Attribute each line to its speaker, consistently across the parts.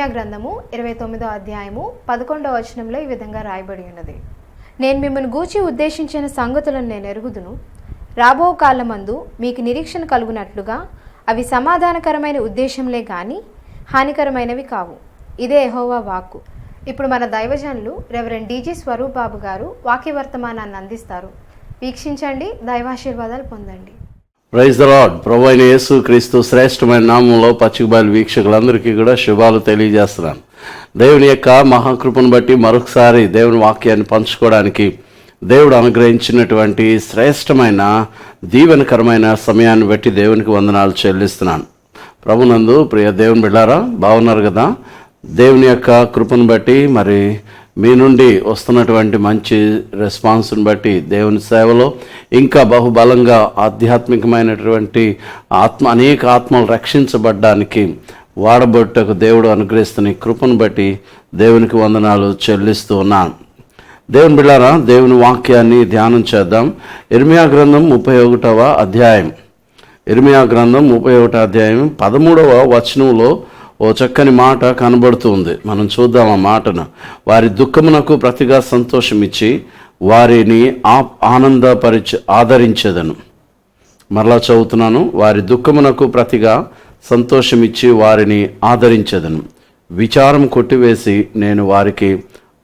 Speaker 1: ఇర్మియా గ్రంథము 29వ అధ్యాయము 11వ వచనంలో ఈ విధంగా రాయబడి ఉన్నది. నేను మిమ్మల్ని గూర్చి ఉద్దేశించిన సంగతులను నేను ఎరుగుదును. రాబో కాలమందు మీకు నిరీక్షణ కలుగునట్లుగా అవి సమాధానకరమైన ఉద్దేశంలే కానీ హానికరమైనవి కావు. ఇదే యెహోవా వాక్కు. ఇప్పుడు మన దైవజనులు రెవరెండ్ డీజీ స్వరూప్ బాబు గారు వాక్య వర్తమానాన్ని అందిస్తారు. వీక్షించండి, దైవాశీర్వాదాలు పొందండి.
Speaker 2: Praise the lord. ప్రభువైన అయిన యేసు క్రీస్తు శ్రేష్టమైన నామంలో పచ్చికబయలు వీక్షకులందరికీ కూడా శుభాలు తెలియజేస్తున్నాను. దేవుని యొక్క మహాకృపను బట్టి మరొకసారి దేవుని వాక్యాన్ని పంచుకోవడానికి దేవుడు అనుగ్రహించినటువంటి శ్రేష్టమైన దీవెనకరమైన సమయాన్ని బట్టి దేవునికి వందనాలు చెల్లిస్తున్నాను. ప్రభునందు ప్రియ దేవుని బిడ్డారా, బాగున్నారు కదా? దేవుని యొక్క కృపను బట్టి మరి మీ నుండి వస్తున్నటువంటి మంచి రెస్పాన్స్ని బట్టి దేవుని సేవలో ఇంకా బహుబలంగా ఆధ్యాత్మికమైనటువంటి అనేక ఆత్మలు రక్షించబడ్డానికి వాడబొట్టకు దేవుడు అనుగ్రహిస్తున్న కృపను బట్టి దేవునికి వందనాలు చెల్లిస్తూ ఉన్నాను. దేవుని బిడ్డారా, దేవుని వాక్యాన్ని ధ్యానం చేద్దాం. ఇర్మియా గ్రంథం 31వ అధ్యాయం. ఇర్మియా గ్రంథం 31వ అధ్యాయం 13వ వచనంలో ఓ చక్కని మాట కనబడుతుంది. మనం చూద్దాం ఆ మాటను. వారి దుఃఖమునకు ప్రతిగా సంతోషం ఇచ్చి వారిని ఆదరించేదను. మరలా చదువుతున్నాను. వారి దుఃఖమునకు ప్రతిగా సంతోషం ఇచ్చి వారిని ఆదరించేదను. విచారం కొట్టివేసి నేను వారికి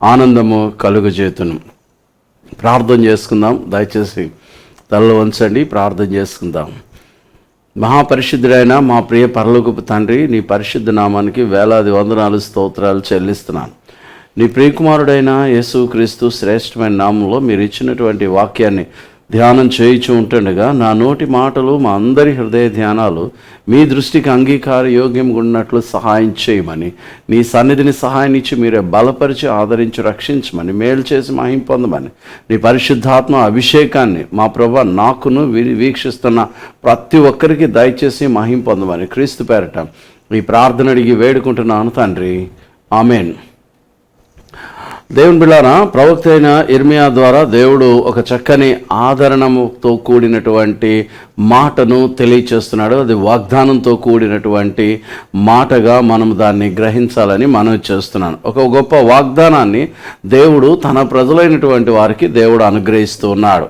Speaker 2: ఆనందము కలుగజేతును. ప్రార్థన చేసుకుందాం. దయచేసి తలలో వంచండి, ప్రార్థన చేసుకుందాం. మహాపరిశుద్ధుడైన మా ప్రియ పరలోకపు తండ్రి, నీ పరిశుద్ధ నామానికి వేలాది వందనాలు స్తోత్రాలు చెల్లిస్తున్నాను. నీ ప్రియకుమారుడైన యేసుక్రీస్తు శ్రేష్టమైన నామంలో మీరు ఇచ్చినటువంటి వాక్యాన్ని ధ్యానం చేయించు ఉంటుండగా నా నోటి మాటలు, మా అందరి హృదయ ధ్యానాలు మీ దృష్టికి అంగీకార యోగ్యంగా ఉన్నట్లు సహాయం చేయమని, నీ సన్నిధిని సహాయం ఇచ్చి మీరే బలపరిచి ఆదరించి రక్షించమని, మేలు చేసి మహిమ పొందమని, నీ పరిశుద్ధాత్మ అభిషేకాన్ని మా ప్రభు నాకును వీక్షిస్తున్న ప్రతి ఒక్కరికి దయచేసి మహిమ పొందమని క్రీస్తు పేరట ఈ ప్రార్థన అడిగి వేడుకుంటున్నాను తండ్రి, ఆమెన్. దేవుని బిడ్డారా, ప్రవక్త అయిన ఇర్మియా ద్వారా దేవుడు ఒక చక్కని ఆదరణతో కూడినటువంటి మాటను తెలియచేస్తున్నాడు. అది వాగ్దానంతో కూడినటువంటి మాటగా మనం దాన్ని గ్రహించాలని మనవి చేస్తున్నాను. ఒక గొప్ప వాగ్దానాన్ని దేవుడు తన ప్రజలైనటువంటి వారికి దేవుడు అనుగ్రహిస్తూ ఉన్నాడు.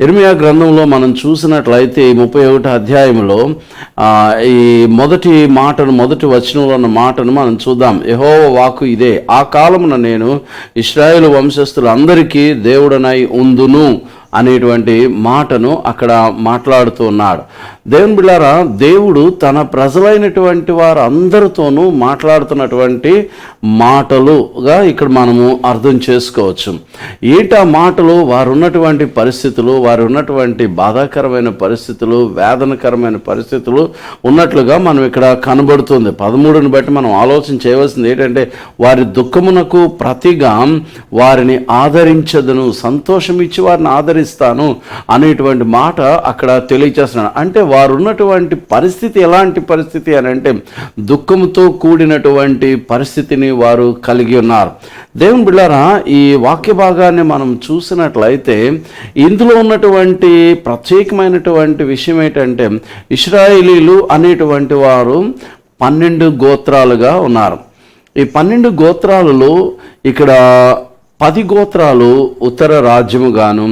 Speaker 2: ఇర్మియా గ్రంథంలో మనం చూసినట్లయితే 31వ అధ్యాయంలో ఈ మొదటి వచనంలో ఉన్న మాటను మనం చూద్దాం. యెహోవా వాక్కు ఇదే, ఆ కాలమున నేను ఇశ్రాయేలు వంశస్థులందరికీ దేవుడనై ఉందును అనేటువంటి మాటను అక్కడ మాట్లాడుతూ ఉన్నాడు. దేవుని బిడ్డారా, దేవుడు తన ప్రజలైనటువంటి వారందరితోనూ మాట్లాడుతున్నటువంటి మాటలుగా ఇక్కడ మనము అర్థం చేసుకోవచ్చు. ఈటా మాటలు వారు ఉన్నటువంటి పరిస్థితులు, వారు ఉన్నటువంటి బాధాకరమైన పరిస్థితులు, వేదనకరమైన పరిస్థితులు ఉన్నట్లుగా మనం ఇక్కడ కనబడుతుంది. 13ని బట్టి మనం ఆలోచన చేయవలసింది ఏంటంటే, వారి దుఃఖమునకు ప్రతిగా వారిని ఆదరించదును, సంతోషం ఇచ్చి వారిని ఆదరిస్తాను అనేటువంటి మాట అక్కడ తెలియచేస్తున్నాడు. అంటే వారు ఉన్నటువంటి పరిస్థితి ఎలాంటి పరిస్థితి అని అంటే, దుఃఖంతో కూడినటువంటి పరిస్థితిని వారు కలిగి ఉన్నారు. దేవుని బిడ్డారా, ఈ వాక్య భాగాన్ని మనం చూసినట్లయితే ఇందులో ఉన్నటువంటి ప్రత్యేకమైనటువంటి విషయం ఏంటంటే, ఇశ్రాయేలీలు అనేటువంటి వారు 12 గోత్రాలుగా ఉన్నారు. ఈ 12 గోత్రాలలో ఇక్కడ 10 గోత్రాలు ఉత్తర రాజ్యముగాను,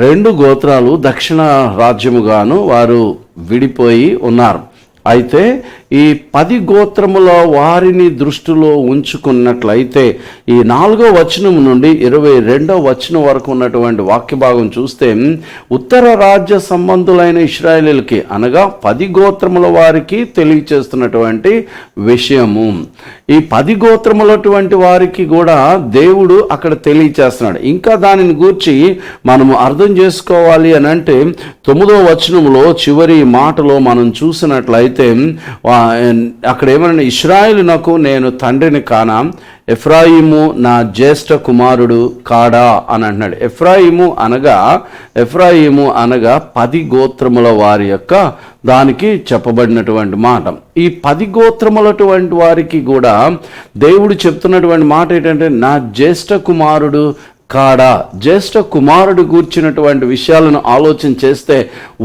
Speaker 2: 2 గోత్రాలు దక్షిణ రాజ్యముగాను వారు విడిపోయి ఉన్నారు. అయితే ఈ 10 గోత్రముల వారిని దృష్టిలో ఉంచుకున్నట్లయితే ఈ 4వ వచనం నుండి 22వ వచనం వరకు ఉన్నటువంటి వాక్య భాగం చూస్తే, ఉత్తర రాజ్య సంబంధులైన ఇశ్రాయేలీలకి అనగా 10 గోత్రముల వారికి తెలియచేస్తున్నటువంటి విషయము. ఈ 10 గోత్రములటువంటి వారికి కూడా దేవుడు అక్కడ తెలియచేస్తున్నాడు. ఇంకా దానిని గూర్చి మనము అర్థం చేసుకోవాలి అని అంటే 9వ వచనంలో చివరి మాటలో మనం చూసినట్లయితే అక్కడ ఏమన్నా, ఇశ్రాయేలునకు నేను తండ్రిని కానా, ఎఫ్రాయిము నా జ్యేష్ఠ కుమారుడు కాడా అని అంటున్నాడు. ఎఫ్రాయిము అనగా 10 గోత్రముల వారి యొక్క దానికి చెప్పబడినటువంటి మాట. ఈ 10 గోత్రములటువంటి వారికి కూడా దేవుడు చెప్తున్నటువంటి మాట ఏంటంటే, నా జ్యేష్ఠ కుమారుడు కాడా? జ్యేష్ఠ కుమారుడు గూర్చినటువంటి విషయాలను ఆలోచన చేస్తే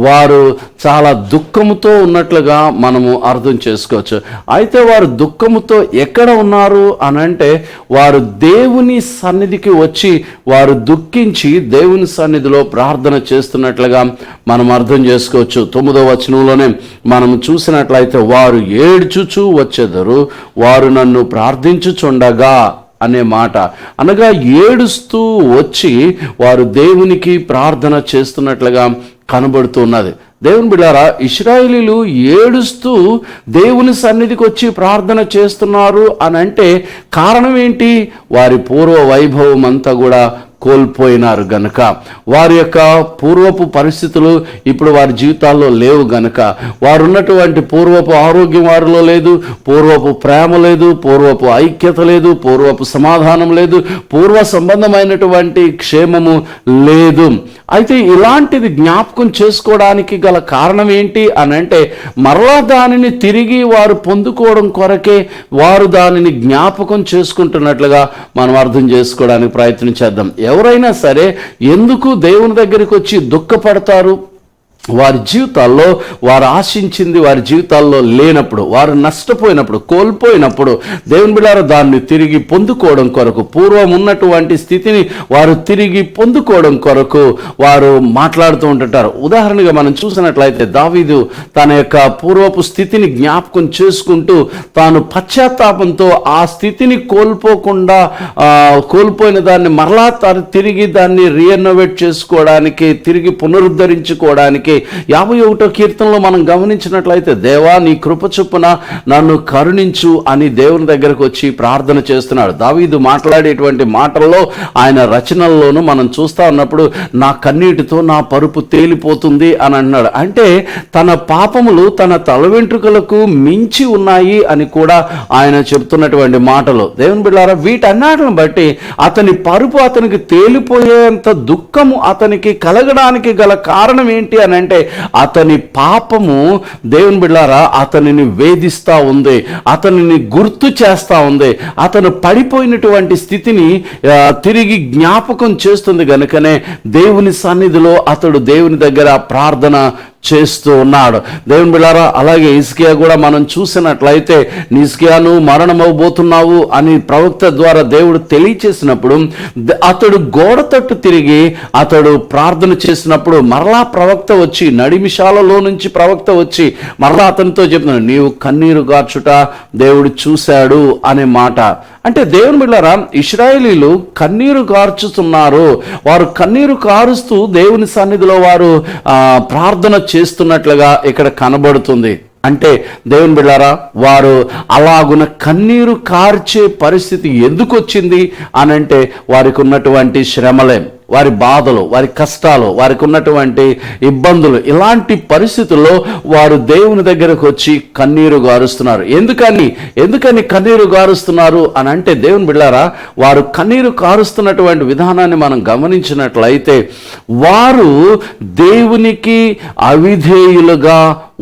Speaker 2: వారు చాలా దుఃఖముతో ఉన్నట్లుగా మనము అర్థం చేసుకోవచ్చు. అయితే వారు దుఃఖముతో ఎక్కడ ఉన్నారు అనంటే వారు దేవుని సన్నిధికి వచ్చి వారు దుఃఖించి దేవుని సన్నిధిలో ప్రార్థన చేస్తున్నట్లుగా మనం అర్థం చేసుకోవచ్చు. 9వ వచనంలోనే మనం చూసినట్లయితే వారు ఏడ్చుచూ వచ్చెదరు, వారు నన్ను ప్రార్థించుచుండగా అనే మాట, అనగా ఏడుస్తూ వచ్చి వారు దేవునికి ప్రార్థన చేస్తున్నట్లుగా కనబడుతున్నది. దేవుని బిడ్డారా, ఇశ్రాయేలీలు ఏడుస్తూ దేవుని సన్నిధికి వచ్చి ప్రార్థన చేస్తున్నారు అని అంటే కారణం ఏంటి? వారి పూర్వ వైభవం అంతా కూడా కోల్పోయినారు గనుక, వారి యొక్క పూర్వపు పరిస్థితులు ఇప్పుడు వారి జీవితాల్లో లేవు గనుక, వారు ఉన్నటువంటి పూర్వపు ఆరోగ్యం వారిలో లేదు, పూర్వపు ప్రేమ లేదు, పూర్వపు ఐక్యత లేదు, పూర్వపు సమాధానం లేదు, పూర్వ సంబంధమైనటువంటి క్షేమము లేదు. అయితే ఇలాంటిది జ్ఞాపకం చేసుకోవడానికి గల కారణం ఏంటి అని అంటే మరలా దానిని తిరిగి వారు పొందుకోవడం కొరకే వారు దానిని జ్ఞాపకం చేసుకుంటున్నట్లుగా మనం అర్థం చేసుకోవడానికి ప్రయత్నం చేద్దాం. ఎవరైనా సరే ఎందుకు దేవుని దగ్గరికి వచ్చి దుఃఖపడతారు? వారి జీవితాల్లో వారు ఆశించింది వారి జీవితాల్లో లేనప్పుడు, వారు నష్టపోయినప్పుడు, కోల్పోయినప్పుడు దేవుని బిడ్డలారా దాన్ని తిరిగి పొందుకోవడం కొరకు, పూర్వం ఉన్నటువంటి స్థితిని వారు తిరిగి పొందుకోవడం కొరకు వారు మాట్లాడుతూ ఉంటుంటారు. ఉదాహరణగా మనం చూసినట్లయితే దావీదు తన యొక్క పూర్వపు స్థితిని జ్ఞాపకం చేసుకుంటూ తాను పశ్చాత్తాపంతో ఆ స్థితిని కోల్పోకుండా కోల్పోయిన దాన్ని మరలా తిరిగి దాన్ని రీఎనోవేట్ చేసుకోవడానికి, తిరిగి పునరుద్ధరించుకోవడానికి 51వ కీర్తనలో మనం గమనించినట్లయితే దేవా నీ కృప చొప్పున నన్ను కరుణించు అని దేవుని దగ్గరకు వచ్చి ప్రార్థన చేస్తున్నాడు. దావీదు మాట్లాడేటువంటి మాటల్లో ఆయన రచనల్లోనూ మనం చూస్తా ఉన్నప్పుడు నా కన్నీటితో నా పరుపు తేలిపోతుంది అని అన్నాడు. అంటే తన పాపములు తన తల వెంట్రుకలకు మించి ఉన్నాయి అని కూడా ఆయన చెప్తున్నటువంటి మాటలు. దేవుని బిడ్డలారా, వీటన్నిటిని బట్టి అతని పరుపు అతనికి తేలిపోయేంత దుఃఖము అతనికి కలగడానికి గల కారణం ఏంటి అని అంటే అతని పాపము దేవుని బిడ్డలారా అతనిని వేధిస్తా ఉంది, అతనిని గుర్తు చేస్తా ఉంది, అతను పడిపోయినటువంటి స్థితిని తిరిగి జ్ఞాపకం చేస్తుంది గనుకనే దేవుని సన్నిధిలో అతడు దేవుని దగ్గర ప్రార్థన చేస్తూ ఉన్నాడు. దేవుని బిడ్డలారా, అలాగే హిజ్కియా కూడా మనం చూసినట్లయితే హిజ్కియాను మరణమవబోతున్నావు అని ప్రవక్త ద్వారా దేవుడు తెలియచేసినప్పుడు అతడు గోడ తట్టు తిరిగి అతడు ప్రార్థన చేసినప్పుడు మరలా ప్రవక్త వచ్చి నడిమిషాలలో నుంచి ప్రవక్త వచ్చి మరలా అతనితో చెప్తున్నాడు నీవు కన్నీరు గార్చుట దేవుడు చూశాడు అనే మాట. అంటే దేవుని బిడ్డలారా, ఇశ్రాయేలీలు కన్నీరు కార్చుతున్నారు. వారు కన్నీరు కారుస్తూ దేవుని సన్నిధిలో వారు ప్రార్థన చేస్తున్నట్లుగా ఇక్కడ కనబడుతుంది. అంటే దేవుని బిడ్డలారా, వారు అలాగున కన్నీరు కార్చే పరిస్థితి ఎందుకు వచ్చింది అనంటే వారికి ఉన్నటువంటి శ్రమలే, వారి బాధలు, వారి కష్టాలు, వారికి ఉన్నటువంటి ఇబ్బందులు, ఇలాంటి పరిస్థితుల్లో వారు దేవుని దగ్గరకు వచ్చి కన్నీరు గారుస్తున్నారు. ఎందుకని కన్నీరు గారుస్తున్నారు అని అంటే దేవుని బిడ్డలారా, వారు కన్నీరు కారుస్తున్నటువంటి విధానాన్ని మనం గమనించినట్లయితే వారు దేవునికి అవిధేయులుగా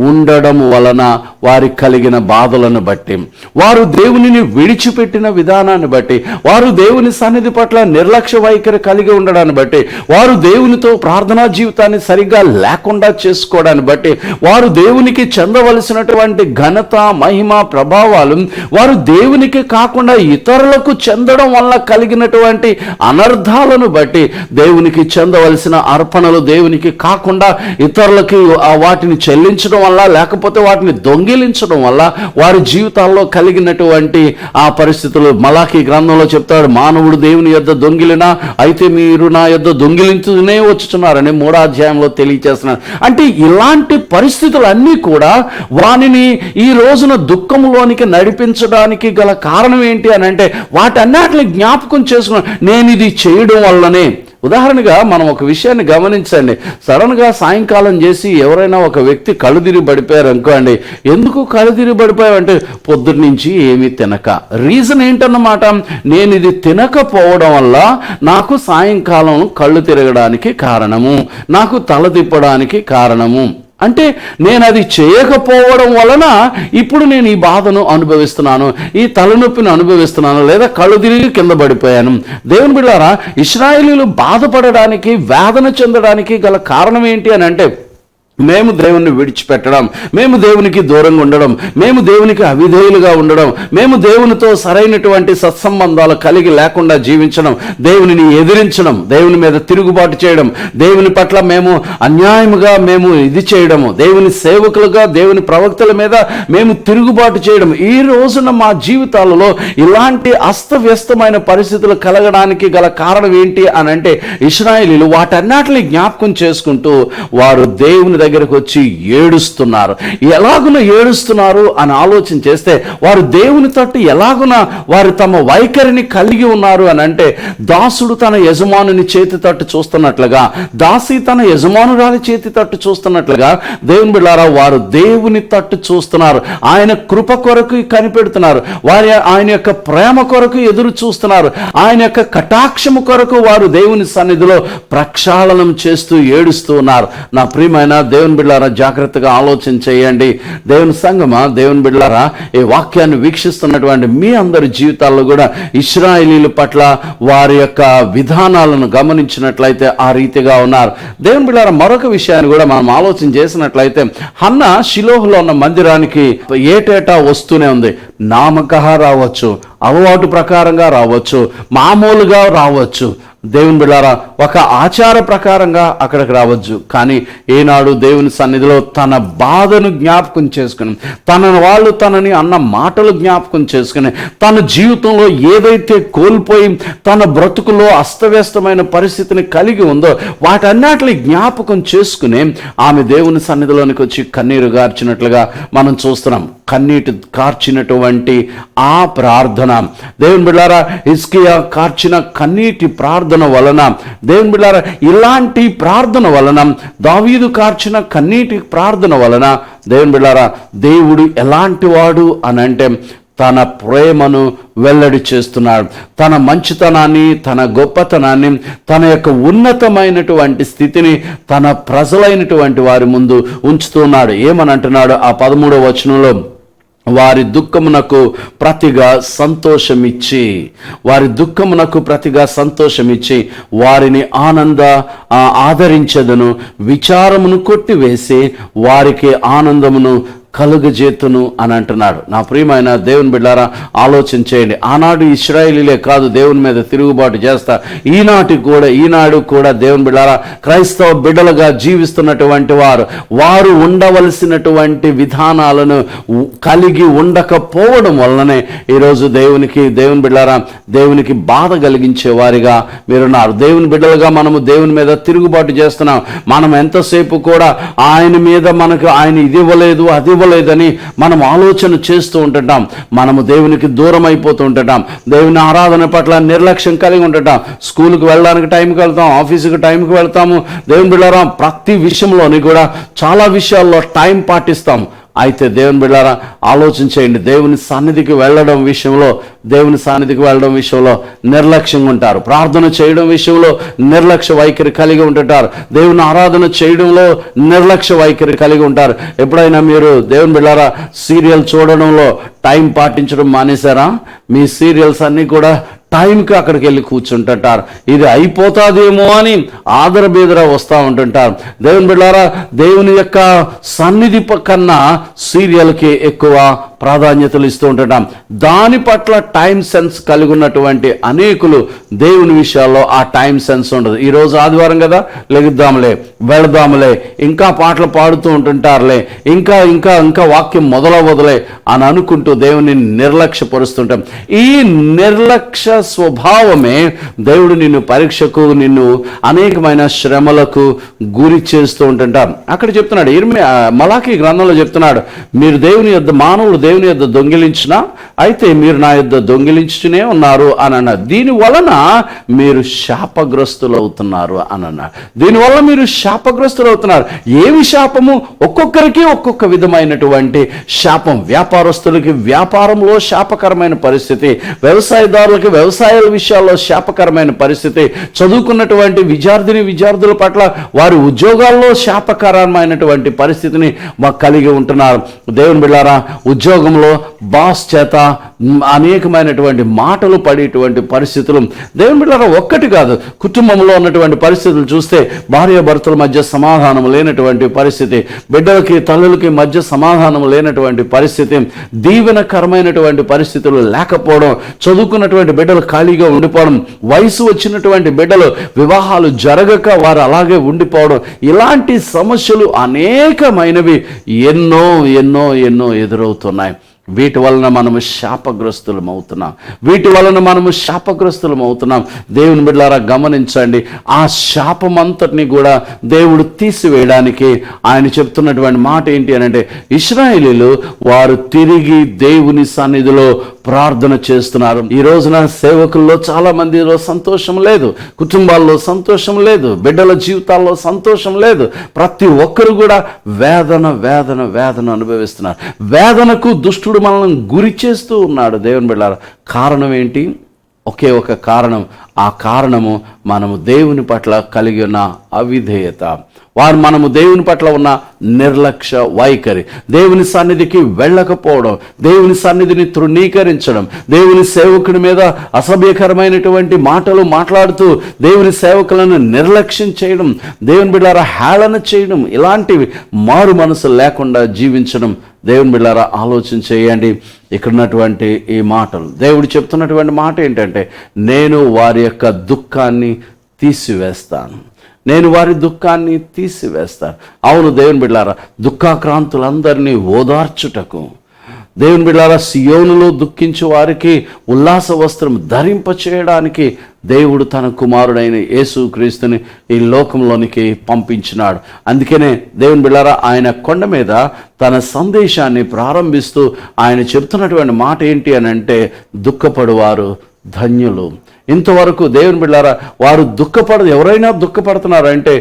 Speaker 2: ఉండడం వలన వారికి కలిగిన బాధలను బట్టి, వారు దేవునిని విడిచిపెట్టిన విధానాన్ని బట్టి, వారు దేవుని సన్నిధి పట్ల నిర్లక్ష్య వైఖరి కలిగి ఉండడాన్ని బట్టి, వారు దేవునితో ప్రార్థనా జీవితాన్ని సరిగ్గా లేకుండా చేసుకోవడాన్ని బట్టి, వారు దేవునికి చెందవలసినటువంటి ఘనత, మహిమ, ప్రభావాలు వారు దేవునికి కాకుండా ఇతరులకు చెందడం వల్ల కలిగినటువంటి అనర్థాలను బట్టి, దేవునికి చెందవలసిన అర్పణలు దేవునికి కాకుండా ఇతరులకి వాటిని చెల్లించడం వల్ల, లేకపోతే వాటిని దొంగిలించడం వల్ల వారి జీవితాల్లో కలిగినటువంటి ఆ పరిస్థితులు మలాకీ గ్రంథంలో చెప్తాడు, మానవుడు దేవుని యొద్ద దొంగిలినా అయితే మీరు నా యొద్ద దొంగిలించునే వచ్చుచున్నారని 3వ అధ్యాయంలో తెలియచేస్తున్నారు. అంటే ఇలాంటి పరిస్థితులన్నీ కూడా వానిని ఈ రోజున దుఃఖంలోనికి నడిపించడానికి గల కారణం ఏంటి అని అంటే వాటన్నిటిని జ్ఞాపకం చేసుకున్నాను, నేను ఇది చేయడం వల్లనే. ఉదాహరణగా మనం ఒక విషయాన్ని గమనించండి. సడన్గా సాయంకాలం చేసి ఎవరైనా ఒక వ్యక్తి కళ్ళు తిరిగి పడిపోయారు అనుకోండి, ఎందుకు కళ్ళు తిరిగి పడిపోయావంటే పొద్దున్న నుంచి ఏమీ తినక. రీజన్ ఏంటన్నమాట, నేను ఇది తినకపోవడం వల్ల నాకు సాయంకాలం కళ్ళు తిరగడానికి కారణము, నాకు తల తిప్పడానికి కారణము అంటే నేను అది చేయకపోవడం వలన ఇప్పుడు నేను ఈ బాధను అనుభవిస్తున్నాను, ఈ తలనొప్పిని అనుభవిస్తున్నాను, లేదా కళ్ళు తిరిగి కింద పడిపోయాను. దేవుని బిడ్డలారా, ఇశ్రాయేలీయులు బాధపడడానికి, వేదన చెందడానికి గల కారణం ఏంటి అని అంటే, మేము దేవుణ్ణి విడిచిపెట్టడం, మేము దేవునికి దూరంగా ఉండడం, మేము దేవునికి అవిధేయులుగా ఉండడం, మేము దేవునితో సరైనటువంటి సత్సంబంధాలు కలిగి లేకుండా జీవించడం, దేవునిని ఎదిరించడం, దేవుని మీద తిరుగుబాటు చేయడం, దేవుని పట్ల మేము అన్యాయముగా మేము ఇది చేయడము, దేవుని సేవకులుగా దేవుని ప్రవక్తల మీద మేము తిరుగుబాటు చేయడం. ఈ రోజున మా జీవితాలలో ఇలాంటి అస్తవ్యస్తమైన పరిస్థితులు కలగడానికి గల కారణం ఏంటి అని అంటే, ఇశ్రాయేలీయులు వాటన్నిటిని జ్ఞాపకం చేసుకుంటూ వారు దేవుని దగ్గరకు వచ్చి ఏడుస్తున్నారు. ఎలాగున ఏడుస్తున్నారు అని ఆలోచన చేస్తే, వారు దేవుని తట్టు ఎలాగున వారు తమ వైఖరిని కలిగి ఉన్నారు అని అంటే, దాసుడు తన యజమానుని చేతి తట్టు చూస్తున్నట్లుగా, దాసి తన యజమానురాలి చేతి తట్టు చూస్తున్నట్లుగా, దేవుని బిడ్డలారా వారు దేవుని తట్టు చూస్తున్నారు. ఆయన కృప కొరకు కనిపెడుతున్నారు, ఆయన యొక్క ప్రేమ కొరకు ఎదురు చూస్తున్నారు, ఆయన యొక్క కటాక్షము కొరకు వారు దేవుని సన్నిధిలో ప్రక్షాళనం చేస్తూ ఏడుస్తూ ఉన్నారు. నా ప్రియమైన దేవుని బిడ్డలారా, జాగ్రత్తగా ఆలోచన చేయండి. దేవుని సంగమా, దేవుని బిడ్డలారా, ఈ వాక్యాన్ని వీక్షిస్తున్నటువంటి మీ అందరి జీవితాల్లో కూడా ఇశ్రాయేలీయుల పట్ల వారి యొక్క విధానాలను గమనించినట్లయితే ఆ రీతిగా ఉన్నారు. దేవుని బిడ్డలారా, మరొక విషయాన్ని కూడా మనం ఆలోచన చేసినట్లయితే, హన్నా షిలోహులో ఉన్న మందిరానికి ఏటేటా వస్తూనే ఉంది. నామకహ రావచ్చు, అలవాటు ప్రకారంగా రావచ్చు, మామూలుగా రావచ్చు. దేవుని బిడ్డలారా, ఒక ఆచార ప్రకారంగా అక్కడికి రావచ్చు. కానీ ఈనాడు దేవుని సన్నిధిలో తన బాధను జ్ఞాపకం చేసుకుని, తన వాళ్ళు తనని అన్న మాటలు జ్ఞాపకం చేసుకుని, తన జీవితంలో ఏదైతే కోల్పోయి తన బ్రతుకులో అస్తవ్యస్తమైన పరిస్థితిని కలిగి ఉందో వాటన్నిటిని జ్ఞాపకం చేసుకుని ఆమె దేవుని సన్నిధిలోనికి వచ్చి కన్నీరు గార్చినట్లుగా మనం చూస్తున్నాం. కన్నీటి కార్చినటువంటి ఆ ప్రార్థన, దేవుని బిడ్డలారా, హిజ్కియా కార్చిన కన్నీటి ప్రార్థన వలన, దేవుని బిడ్డలారా, ఇలాంటి ప్రార్థన వలన, దావీదు కార్చిన కన్నీటి ప్రార్థన వలన, దేవుని బిడ్డలారా, దేవుడు ఎలాంటి వాడు అని అంటే తన ప్రేమను వెల్లడి చేస్తున్నాడు. తన మంచితనాన్ని, తన గొప్పతనాన్ని, తన యొక్క ఉన్నతమైనటువంటి స్థితిని తన ప్రజలైనటువంటి వారి ముందు ఉంచుతున్నాడు. ఏమని అంటున్నాడు ఆ 13వ వచనంలో, వారి దుఃఖమునకు ప్రతిగా సంతోషమిచ్చి, వారి దుఃఖమునకు ప్రతిగా సంతోషమిచ్చి వారిని ఆదరించెదను, విచారమును కొట్టివేసి వారికి ఆనందమును కలుగజేతును అని అంటున్నాడు. నా ప్రియమైన దేవుని బిడ్డారా, ఆలోచన చేయండి. ఆనాడు ఇశ్రాయేలీలే కాదు దేవుని మీద తిరుగుబాటు చేస్తా, ఈనాడు కూడా దేవుని బిడ్డారా, క్రైస్తవ బిడ్డలుగా జీవిస్తున్నటువంటి వారు ఉండవలసినటువంటి విధానాలను కలిగి ఉండకపోవడం వలననే ఈరోజు దేవుని బిడ్డలారా, దేవునికి బాధ కలిగించే వారిగా మీరున్నారు. దేవుని బిడ్డలుగా మనము దేవుని మీద తిరుగుబాటు చేస్తున్నాం. మనం ఎంతసేపు కూడా ఆయన మీద మనకు ఆయన ఇది ఇవ్వలేదు, అది లేదని మనం ఆలోచన చేస్తూ ఉంటుంటాం. మనము దేవునికి దూరం అయిపోతూ ఉంటుంటాం. దేవుని ఆరాధన పట్ల నిర్లక్ష్యం కలిగి ఉంటుంటాం. స్కూల్కి వెళ్ళడానికి టైంకి వెళ్తాం, ఆఫీసుకి టైంకి వెళ్తాము. దేవుని బిడ్డలారా, ప్రతి విషయంలోని కూడా చాలా విషయాల్లో టైం పాటిస్తాం. అయితే దేవుని బిడ్డలారా, ఆలోచన చేయండి. దేవుని సన్నిధికి వెళ్ళడం విషయంలో నిర్లక్ష్యంగా ఉంటారు. ప్రార్థన చేయడం విషయంలో నిర్లక్ష్య వైఖరి కలిగి ఉంటుంటారు. దేవుని ఆరాధన చేయడంలో నిర్లక్ష్య వైఖరి కలిగి ఉంటారు. ఎప్పుడైనా మీరు దేవుని బిడ్డలారా సీరియల్ చూడడంలో టైం పాటించడం మానేశారా? మీ సీరియల్స్ అన్నీ కూడా టైంకి అక్కడికి వెళ్ళి కూర్చుంటుంటారు. ఇది అయిపోతాదేమో అని ఆదరబేదర వస్తూ ఉంటుంటారు. దేవుని బిడ్డలారా, దేవుని యొక్క సన్నిధి కన్నా సీరియల్కి ఎక్కువ ప్రాధాన్యతలు ఇస్తూ ఉంటుంటాం. దాని పట్ల టైం సెన్స్ కలిగి ఉన్నటువంటి అనేకులు దేవుని విషయాల్లో ఆ టైం సెన్స్ ఉండదు. ఈరోజు ఆదివారం కదా, లెగుద్దాంలే, వెళదాములే, ఇంకా పాటలు పాడుతూ ఉంటుంటారులే, ఇంకా వాక్యం మొదలవదులే అని అనుకుంటూ దేవుని నిర్లక్ష్యపరుస్తుంటాం. ఈ నిర్లక్ష్య స్వభావమే దేవుడు నిన్ను పరీక్షకు, నిన్ను అనేకమైన శ్రమలకు గురి చేస్తూ ఉంటుంటాం. అక్కడ చెప్తున్నాడు, మలాకీ గ్రంథంలో చెప్తున్నాడు, మీరు మానవులు దేవుని యొద్ద దొంగిలించినా అయితే మీరు నా యొద్ద దొంగిలించునే ఉన్నారు అని అన్నారు. దీని వలన మీరు శాపగ్రస్తులు అవుతున్నారు అని అన్నారు. దీనివల్ల మీరు శాపగ్రస్తులు అవుతున్నారు. ఏమి శాపము? ఒక్కొక్కరికి ఒక్కొక్క విధమైనటువంటి శాపం. వ్యాపారస్తులకి వ్యాపారంలో శాపకరమైన పరిస్థితి, వ్యవసాయదారులకి వ్యవసాయాల విషయాల్లో శాపకరమైన పరిస్థితి, చదువుకున్నటువంటి విద్యార్థుల పట్ల వారి ఉద్యోగాల్లో శాపకరమైనటువంటి పరిస్థితిని మాకు కలిగి ఉంటున్నారు. దేవుని బిడ్డలారా, ఉద్యోగంలో బాస్ చేత అనేకమైనటువంటి మాటలు పడేటువంటి పరిస్థితులు. దేవుని బిడ్డలారా, ఒక్కటి కాదు, కుటుంబంలో ఉన్నటువంటి పరిస్థితులు చూస్తే భార్యాభర్తల మధ్య సమాధానం లేనటువంటి పరిస్థితి, బిడ్డలకి తల్లులకి మధ్య సమాధానం లేనటువంటి పరిస్థితి, దీవెనకరమైనటువంటి పరిస్థితులు లేకపోవడం, చదువుకున్నటువంటి బిడ్డలు ఖాళీగా ఉండిపోవడం, వయసు వచ్చినటువంటి బిడ్డలు వివాహాలు జరగక వారు అలాగే ఉండిపోవడం, ఇలాంటి సమస్యలు అనేకమైనవి ఎన్నో ఎన్నో ఎన్నో ఎదురవుతున్నాయి. వీటి వలన మనము శాపగ్రస్తులం అవుతున్నాం. దేవుని బిడ్డలారా, గమనించండి, ఆ శాపమంతటిని కూడా దేవుడు తీసివేయడానికి ఆయన చెప్తున్నటువంటి మాట ఏంటి అని అంటే, ఇశ్రాయేలీయులు వారు తిరిగి దేవుని సన్నిధిలో ప్రార్థన చేస్తున్నారు. ఈ రోజున సేవకుల్లో చాలా మందిలో సంతోషం లేదు, కుటుంబాల్లో సంతోషం లేదు, బిడ్డల జీవితాల్లో సంతోషం లేదు. ప్రతి ఒక్కరు కూడా వేదన అనుభవిస్తున్నారు. వేదనకు దుష్టుడు మనల్ని గురి చేస్తూ ఉన్నాడు. దేవుని బిడ్డలారా, కారణం ఏంటి? ఒకే ఒక కారణం. ఆ కారణము మనము దేవుని పట్ల కలిగి ఉన్న అవిధేయత, మనము దేవుని పట్ల ఉన్న నిర్లక్ష్య వైఖరి, దేవుని సన్నిధికి వెళ్ళకపోవడం, దేవుని సన్నిధిని తృణీకరించడం, దేవుని సేవకుడి మీద అసభ్యకరమైనటువంటి మాటలు మాట్లాడుతూ దేవుని సేవకులను నిర్లక్ష్యం చేయడం, దేవుని బిడ్డలారా హేళన చేయడం, ఇలాంటివి మారు మనసు లేకుండా జీవించడం. దేవుని బిడ్డలారా, ఆలోచన చేయండి. ఇక్కడ ఉన్నటువంటి ఈ మాటలు, దేవుడు చెప్తున్నటువంటి మాట ఏంటంటే, నేను వారి యొక్క దుఃఖాన్ని తీసివేస్తాను. అవును దేవుని బిడ్డలారా, దుఃఖాక్రాంతులందరినీ ఓదార్చుటకు, దేవుని బిడ్డలారా, సియోనులో దుఃఖించే వారికి ఉల్లాస వస్త్రం ధరింప చేయడానికి దేవుడు తన కుమారుడైన యేసుక్రీస్తుని ఈ లోకంలోనికి పంపించినాడు. అందుకనే దేవుని బిడ్డలారా, ఆయన కొండ మీద తన సందేశాన్ని ప్రారంభిస్తూ ఆయన చెప్తున్నటువంటి మాట ఏంటి అని అంటే, దుఃఖపడువారు ధన్యులు. ఇంతవరకు దేవుని బిడ్డలారా, వారు ఎవరైనా దుఃఖపడుతున్నారంటే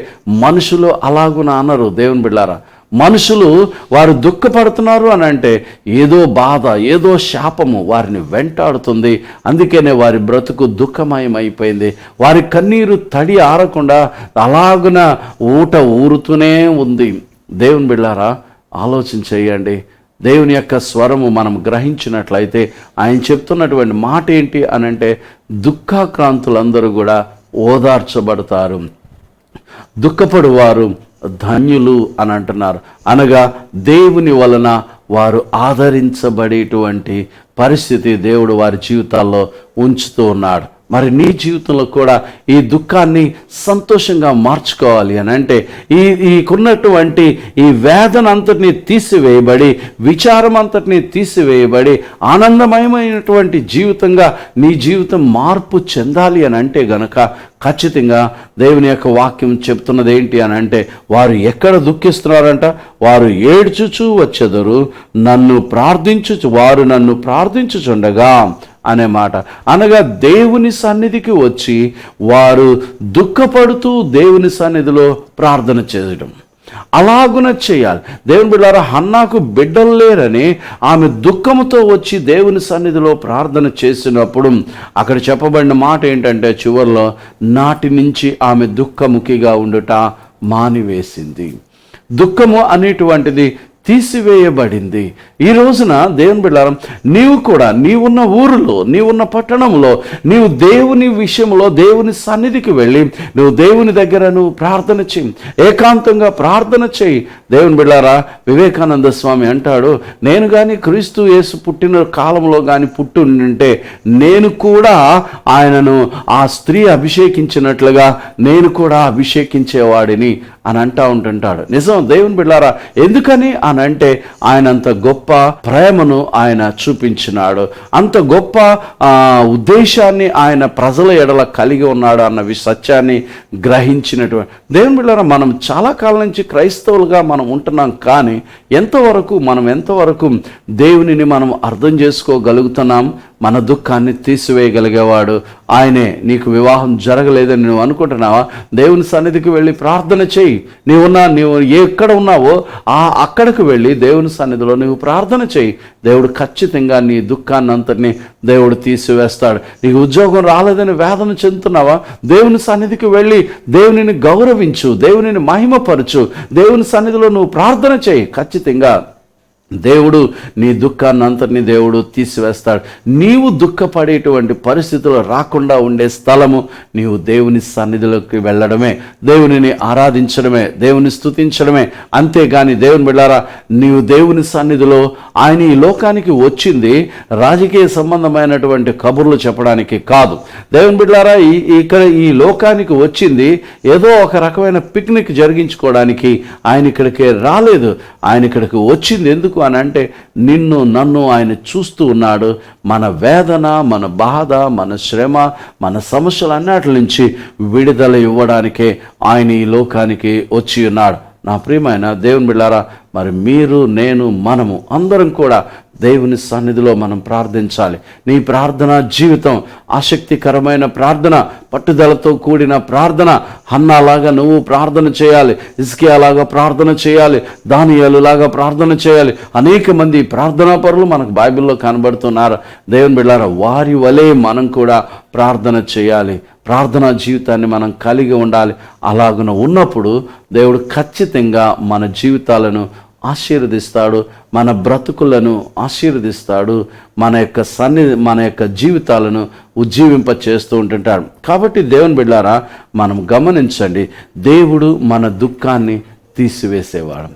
Speaker 2: మనుషులు అలాగున అనరు. దేవుని బిడ్డలారా, మనుషులు వారు దుఃఖపడుతున్నారు అని అంటే ఏదో బాధ, ఏదో శాపము వారిని వెంటాడుతుంది. అందుకనే వారి బ్రతుకు దుఃఖమయమైపోయింది. వారి కన్నీరు తడి ఆరకుండా అలాగున ఊరుతూనే ఉంది. దేవుని బిడ్డలారా, ఆలోచన చేయండి. దేవుని యొక్క స్వరము మనం గ్రహించినట్లయితే ఆయన చెప్తున్నటువంటి మాట ఏంటి అని అంటే, దుఃఖాక్రాంతులందరూ కూడా ఓదార్చబడతారు, దుఃఖపడువారు ధన్యులు అని అంటున్నారు. అనగా దేవుని వలన వారు ఆదరించబడేటువంటి పరిస్థితి దేవుడు వారి జీవితాల్లో ఉంచుతూ ఉన్నాడు. మరి నీ జీవితంలో కూడా ఈ దుఃఖాన్ని సంతోషంగా మార్చుకోవాలి అని అంటే, ఈకున్నటువంటి ఈ వేదన అంతటినీ తీసివేయబడి, విచారం అంతటినీ తీసివేయబడి, ఆనందమయమైనటువంటి జీవితంగా నీ జీవితం మార్పు చెందాలి అని అంటే గనక ఖచ్చితంగా దేవుని యొక్క వాక్యం చెప్తున్నది ఏంటి అని అంటే, వారు ఎక్కడ దుఃఖిస్తున్నారంట? వారు ఏడ్చుచూ వచ్చెదరు, వారు నన్ను ప్రార్థించుచుండగా అనే మాట. అనగా దేవుని సన్నిధికి వచ్చి వారు దుఃఖపడుతూ దేవుని సన్నిధిలో ప్రార్థన చేయడం, అలాగున చేయాలి. దేవుని బిడ్డలారా, హన్నాకు బిడ్డలు లేరని ఆమె దుఃఖంతో వచ్చి దేవుని సన్నిధిలో ప్రార్థన చేసినప్పుడు అక్కడ చెప్పబడిన మాట ఏంటంటే, చివరిలో నాటి నుంచి ఆమె దుఃఖముఖిగా ఉండుట మానివేసింది. దుఃఖము అనేటువంటిది తీసివేయబడింది. ఈ రోజున దేవుని బిడ్డలారా, నీవు కూడా నీవున్న ఊరిలో, నీవున్న పట్టణంలో, నీవు దేవుని విషయంలో దేవుని సన్నిధికి వెళ్ళి నువ్వు దేవుని దగ్గర నువ్వు ప్రార్థన చేయి, ఏకాంతంగా ప్రార్థన చేయి. దేవుని బిడ్డలారా, వివేకానంద స్వామి అంటాడు, నేను కానీ క్రీస్తు యేసు పుట్టిన కాలంలో కానీ పుట్టుంటే నేను కూడా ఆయనను ఆ స్త్రీ అభిషేకించినట్లుగా నేను కూడా అభిషేకించేవాడిని అని అంటూ ఉంటుంటాడు. నిజం దేవుని బిడ్డలారా, ఎందుకని ఆ అని అంటే ఆయన అంత గొప్ప ప్రేమను ఆయన చూపించినాడు, అంత గొప్ప ఉద్దేశాన్ని ఆయన ప్రజల ఎడల కలిగి ఉన్నాడు అన్న సత్యాన్ని గ్రహించినటువంటి దేవుని బిడ్డలారా, మనం చాలా కాలం నుంచి క్రైస్తవులుగా మనం ఉంటున్నాం. కానీ ఎంతవరకు దేవునిని మనం అర్థం చేసుకోగలుగుతున్నాం? మన దుఃఖాన్ని తీసివేయగలిగేవాడు ఆయనే. నీకు వివాహం జరగలేదని నువ్వు అనుకుంటున్నావా? దేవుని సన్నిధికి వెళ్ళి ప్రార్థన చేయి. నీవు ఎక్కడ ఉన్నావో అక్కడికి వెళ్ళి దేవుని సన్నిధిలో నువ్వు ప్రార్థన చేయి. దేవుడు ఖచ్చితంగా నీ దుఃఖాన్ని అంతటినీ దేవుడు తీసివేస్తాడు. నీకు ఉద్యోగం రాలేదని వేదన చెందుతున్నావా? దేవుని సన్నిధికి వెళ్ళి దేవునిని గౌరవించు, దేవునిని మహిమపరచు, దేవుని సన్నిధిలో నువ్వు ప్రార్థన చేయి. ఖచ్చితంగా దేవుడు నీ దుఃఖాన్ని అంతటినీ దేవుడు తీసివేస్తాడు. నీవు దుఃఖపడేటువంటి పరిస్థితులు రాకుండా ఉండే స్థలము నీవు దేవుని సన్నిధిలోకి వెళ్ళడమే, దేవునిని ఆరాధించడమే, దేవుని స్తుతించడమే. అంతేగాని దేవుని బిడ్డారా, నీవు దేవుని సన్నిధిలో ఆయన ఈ లోకానికి వచ్చింది రాజకీయ సంబంధమైనటువంటి కబుర్లు చెప్పడానికి కాదు. దేవుని బిడ్డారా, ఇక్కడ ఈ లోకానికి వచ్చింది ఏదో ఒక రకమైన పిక్నిక్ జరిగించుకోవడానికి ఆయన ఇక్కడికి రాలేదు. ఆయన ఇక్కడికి వచ్చింది ఎందుకు అని అంటే నన్ను ఆయన చూస్తూ ఉన్నాడు. మన వేదన, మన బాధ, మన శ్రమ, మన సమస్యలు అన్నిటి నుంచి విడుదల ఇవ్వడానికే ఆయన ఈ లోకానికి వచ్చి ఉన్నాడు. నా ప్రియమైన దేవుని బిడ్డలారా, మరి మీరు, నేను, మనము అందరం కూడా దేవుని సన్నిధిలో మనం ప్రార్థించాలి. నీ ప్రార్థనా జీవితం ఆసక్తికరమైన ప్రార్థన, పట్టుదలతో కూడిన ప్రార్థన. హన్నాలాగా నువ్వు ప్రార్థన చేయాలి, హిజ్కియాలాగా ప్రార్థన చేయాలి, దానియేలులాగా ప్రార్థన చేయాలి. అనేక మంది ప్రార్థనా పరులు మనకు బైబిల్లో కనబడుతున్నారు. దేవుని బిడ్డలారా, వారి వలె మనం కూడా ప్రార్థన చేయాలి. ప్రార్థనా జీవితాన్ని మనం కలిగి ఉండాలి. అలాగున ఉన్నప్పుడు దేవుడు ఖచ్చితంగా మన జీవితాలను ఆశీర్వదిస్తాడు, మన బ్రతుకులను ఆశీర్వదిస్తాడు, మన యొక్క జీవితాలను ఉజ్జీవింప చేస్తూ ఉంటుంటాడు. కాబట్టి దేవుని బిడ్డలారా, మనం గమనించండి, దేవుడు మన దుఃఖాన్ని తీసివేసేవాడు,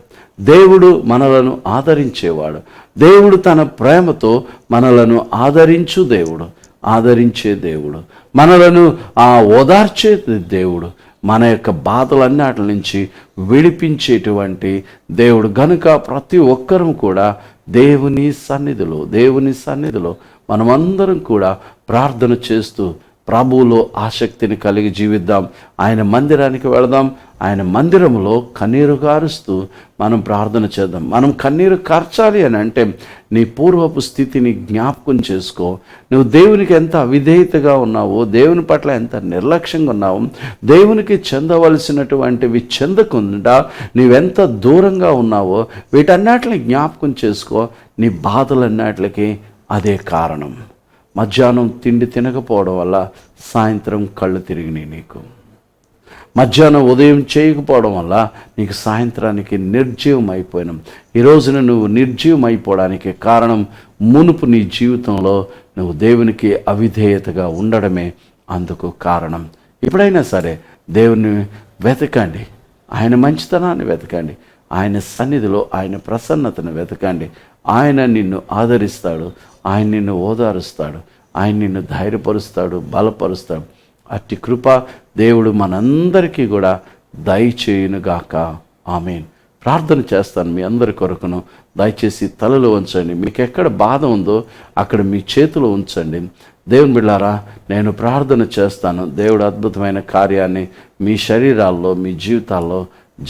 Speaker 2: దేవుడు మనలను ఆదరించేవాడు, దేవుడు తన ప్రేమతో మనలను ఆదరించే దేవుడు, మనలను ఓదార్చే దేవుడు, మన యొక్క బాధలన్నిటి నుంచి విడిపించేటువంటి దేవుడు. గనుక ప్రతి ఒక్కరూ కూడా దేవుని సన్నిధిలో మనమందరం కూడా ప్రార్థన చేస్తూ ప్రభువులో ఆసక్తిని కలిగి జీవిద్దాం. ఆయన మందిరానికి వెళదాం. ఆయన మందిరంలో కన్నీరు కారుస్తూ మనం ప్రార్థన చేద్దాం. మనం కన్నీరు కార్చాలి అని అంటే నీ పూర్వపు స్థితిని జ్ఞాపకం చేసుకో. నువ్వు దేవునికి ఎంత అవిధేయతగా ఉన్నావో, దేవుని పట్ల ఎంత నిర్లక్ష్యంగా ఉన్నావో, దేవునికి చెందవలసినటువంటివి చెందకుండా నీవెంత దూరంగా ఉన్నావో వీటన్నిటిని జ్ఞాపకం చేసుకో. నీ బాధలన్నిటికి అదే కారణం. మధ్యాహ్నం తిండి తినకపోవడం వల్ల సాయంత్రం కళ్ళు తిరిగినాయి నీకు. మధ్యాహ్నం ఉదయం చేయకపోవడం వల్ల నీకు సాయంత్రానికి నిర్జీవం అయిపోయినాం. ఈ రోజున నువ్వు నిర్జీవం అయిపోవడానికి కారణం మునుపు నీ జీవితంలో నువ్వు దేవునికి అవిధేయతగా ఉండడమే అందుకు కారణం. ఎప్పుడైనా సరే దేవుని వెతకండి, ఆయన మంచితనాన్ని వెతకండి, ఆయన సన్నిధిలో ఆయన ప్రసన్నతను వెతకండి. ఆయన నిన్ను ఆదరిస్తాడు, ఆయన నిన్ను ఓదారుస్తాడు, ఆయన నిన్ను ధైర్యపరుస్తాడు, బలపరుస్తాడు. అట్టి కృప దేవుడు మనందరికీ కూడా దయచేయునుగాక. ఆమేన్. ప్రార్థన చేస్తాను మీ అందరి కొరకును. దయచేసి తలలో ఉంచండి. మీకు ఎక్కడ బాధ ఉందో అక్కడ మీ చేతిలో ఉంచండి. దేవుని బిడ్డలారా, నేను ప్రార్థన చేస్తాను. దేవుడు అద్భుతమైన కార్యాన్ని మీ శరీరాల్లో, మీ జీవితాల్లో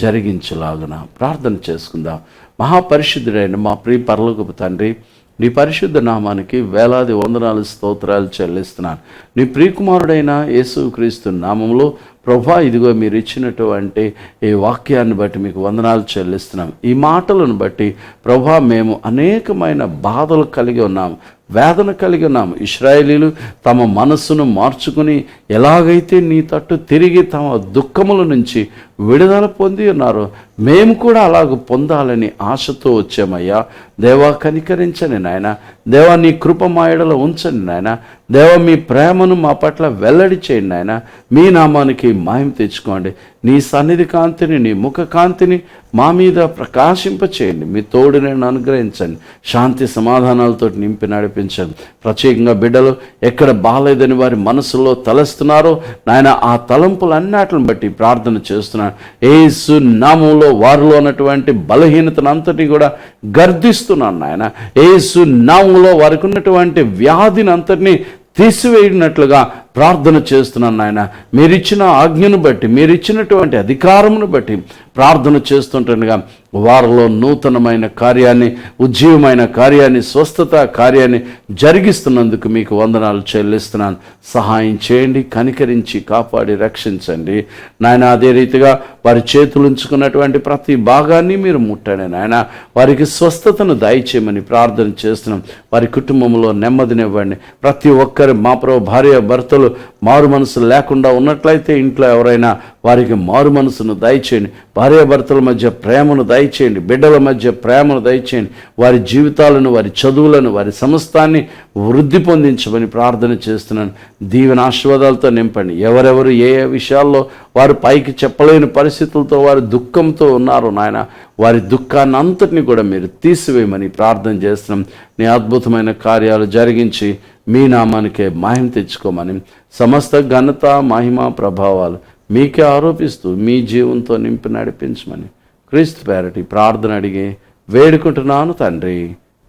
Speaker 2: జరిగించలాగున ప్రార్థన చేసుకుందాం. మహాపరిశుద్ధుడైన మా ప్రియ పరలోకపు తండ్రి, నీ పరిశుద్ధ నామానికి వేలాది వందనాలు, స్తోత్రాలు చెల్లిస్తున్నాను. నీ ప్రియకుమారుడైన యేసుక్రీస్తు నామంలో ప్రభువా, ఇదిగో మీరు ఇచ్చినటువంటి ఈ వాక్యాన్ని బట్టి మీకు వందనాలు చెల్లిస్తున్నాం. ఈ మాటలను బట్టి ప్రభువా, మేము అనేకమైన బాధలు కలిగి ఉన్నాము, వేదన కలిగి ఉన్నాము. ఇశ్రాయేలీలు తమ మనస్సును మార్చుకుని ఎలాగైతే నీ తట్టు తిరిగి తమ దుఃఖముల నుంచి విడుదల పొంది ఉన్నారో మేము కూడా అలాగ పొందాలని ఆశతో వచ్చామయ్యా. దేవా, కనికరించండి నాయన. దేవా, నీ కృప మా ఎడలో ఉంచండి నాయన. దేవా, మీ ప్రేమను మా పట్ల వెల్లడి చేయండి నాయన. మీ నామానికి మహిమ తెచ్చుకోండి. నీ సన్నిధి కాంతిని, నీ ముఖ కాంతిని మా మీద ప్రకాశింపచేయండి. మీ తోడు నేను అనుగ్రహించండి. శాంతి సమాధానాలతో నింపి నడిపించండి. ప్రత్యేకంగా బిడ్డలు ఎక్కడ బాలేదని వారి మనసులో తలస్తున్నారో నాయన, ఆ తలంపులన్నిటిని బట్టి ప్రార్థన చేస్తున్నాను. యేసు నామములో నామములో వారిలో ఉన్నటువంటి బలహీనతను అంతటి కూడా గర్దిస్తున్నాను నాయన. యేసు నామములో వారికి ఉన్నటువంటి వ్యాధిని అంతటినీ తీసివేయనట్లుగా ప్రార్థన చేస్తున్నాను నాయన. మీరిచ్చిన ఆజ్ఞను బట్టి, మీరిచ్చినటువంటి అధికారమును బట్టి ప్రార్థన చేస్తుంటుండగా వారిలో నూతనమైన కార్యాన్ని, ఉజ్జీవమైన కార్యాన్ని, స్వస్థత కార్యాన్ని జరిగిస్తున్నందుకు మీకు వందనాలు చెల్లిస్తున్నాను. సహాయం చేయండి, కనికరించి కాపాడి రక్షించండి నాయన. అదే రీతిగా వారి చేతులు ఉంచుకున్నటువంటి ప్రతి భాగాన్ని మీరు ముట్టండి నాయన. వారికి స్వస్థతను దయచేయమని ప్రార్థన చేస్తున్నాం. వారి కుటుంబంలో నెమ్మదినివ్వండి. ప్రతి ఒక్కరి మా ప్రభు భార్య భర్తలు మారు మనసు లేకుండా ఉన్నట్లయితే ఇంట్లో ఎవరైనా వారికి మారు మనసును దయచేయండి. భార్యాభర్తల మధ్య ప్రేమను దయచేయండి. బిడ్డల మధ్య ప్రేమను దయచేయండి. వారి జీవితాలను, వారి చదువులను, వారి సమస్తాన్ని వృద్ధి పొందించమని ప్రార్థన చేస్తున్నాను. దీవెన ఆశీర్వాదాలతో నింపండి. ఎవరెవరు ఏ ఏ విషయాల్లో వారు పైకి చెప్పలేని పరిస్థితులతో వారు దుఃఖంతో ఉన్నారో నాయన, వారి దుఃఖాన్ని అంతటిని కూడా మీరు తీసివేయమని ప్రార్థన చేస్తున్నాం. నీ అద్భుతమైన కార్యాలు జరిగించి మీ నామానికే మహిమ తెచ్చుకోమని, సమస్త ఘనత, మహిమ, ప్రభావాలు మీకే ఆరోపిస్తూ మీ జీవంతో నింపి నడిపించమని క్రీస్తు పేరటి ప్రార్థన అడిగి వేడుకుంటున్నాను తండ్రి.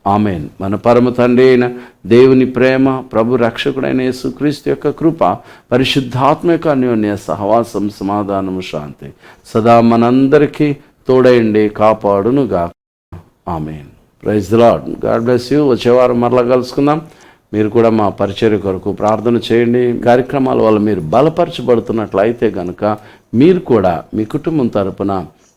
Speaker 2: ఆమెన్. మన పరమ తండ్రి అయిన దేవుని ప్రేమ, ప్రభు రక్షకుడైన యేసుక్రీస్తు యొక్క కృప, పరిశుద్ధాత్మ యొక్క అన్యోన్య సహవాసం, సమాధానము, శాంతి సదా మనందరికీ తోడయండి, కాపాడునుగా. Amen. Praise the lord. God bless you. వచ్చే వారం మరలా కలుసుకుందాం. మీరు కూడా మా పరిచర్య కొరకు ప్రార్థన చేయండి. కార్యక్రమాల వల్ల మీరు బలపరచబడుతున్నట్లయితే కనుక మీరు కూడా మీ కుటుంబం తరపున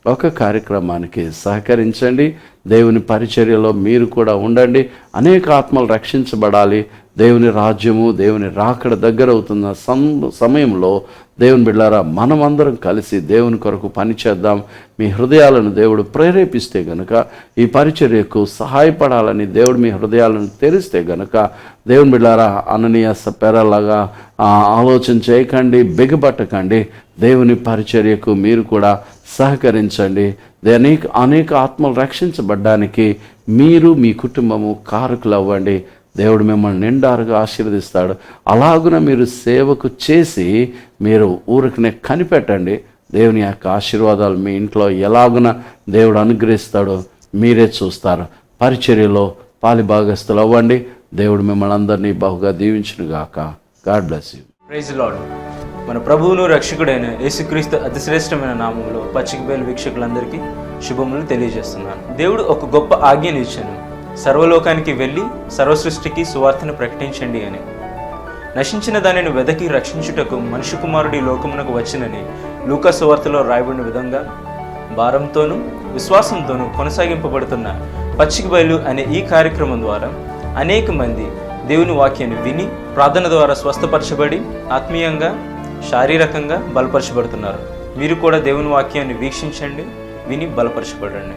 Speaker 2: ఒక కార్యక్రమానికి సహకరించండి. దేవుని పరిచర్యలో మీరు కూడా ఉండండి. అనేక ఆత్మలు రక్షించబడాలి. దేవుని రాజ్యము, దేవుని రాకడ దగ్గర అవుతున్న సమయంలో దేవుని బిడ్డలారా, మనమందరం కలిసి దేవుని కొరకు పనిచేద్దాం. మీ హృదయాలను దేవుడు ప్రేరేపిస్తే గనుక, ఈ పరిచర్యకు సహాయపడాలని దేవుడు మీ హృదయాలను తెరిస్తే గనుక, దేవుని బిడ్డలారా, అననీయ సప్పెరలాగా ఆలోచన చేయకండి, బిగబట్టకండి. దేవుని పరిచర్యకు మీరు కూడా సహకరించండి. అనేక ఆత్మలు రక్షించబడ్డానికి మీరు, మీ కుటుంబము కారకులు అవ్వండి. దేవుడు మిమ్మల్ని నిండారుగా ఆశీర్వదిస్తాడు. అలాగున మీరు సేవకు చేసి మీరు ఊరికనే కనిపెట్టండి. దేవుని యొక్క ఆశీర్వాదాలు మీ ఇంట్లో ఎలాగున దేవుడు అనుగ్రహిస్తాడో మీరే చూస్తారు. పరిచర్యలో పాలిభాగస్తులు అవ్వండి. దేవుడు మిమ్మల్ని అందరినీ బహుగా దీవించునుగాక. God bless you.
Speaker 3: Praise lord. మన ప్రభువును రక్షకుడైన యేసుక్రీస్తు అతి శ్రేష్టమైన నామంలో పచ్చికబయలు వీక్షకులందరికీ శుభములు తెలియజేస్తున్నాను. దేవుడు ఒక గొప్ప ఆజ్ఞను ఇచ్చాను. సర్వలోకానికి వెళ్ళి సర్వసృష్టికి సువార్తను ప్రకటించండి అని. నశించిన దానిని వెదకి రక్షించుటకు మనుష్య కుమారుడి లోకమునకు వచ్చినని లూకా సువార్తలో రాయబడిన విధంగా భారంతోనూ విశ్వాసంతోనూ కొనసాగింపబడుతున్న పచ్చికబయలు అనే ఈ కార్యక్రమం ద్వారా అనేక మంది దేవుని వాక్యాన్ని విని ప్రార్థన ద్వారా స్వస్థపరచబడి ఆత్మీయంగా, శారీరకంగా బలపరచబడుతున్నారు. మీరు కూడా దేవుని వాక్యాన్ని వీక్షించండి, విని బలపరచబడండి.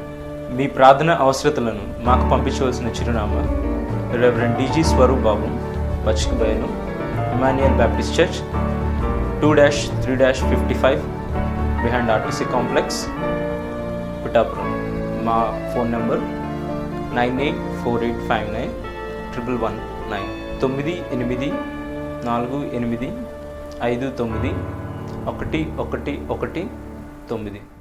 Speaker 3: మీ ప్రార్థన అవసరతలను మాకు పంపించవలసిన చిరునామా రెవరెండ్ DG స్వరూప్ బాబు, పచ్చికబయలు, Emmanuel baptist church, 2-3-55 behind RTC complex, Pithapuram. మా ఫోన్ నెంబర్ 9848591119 9848591119.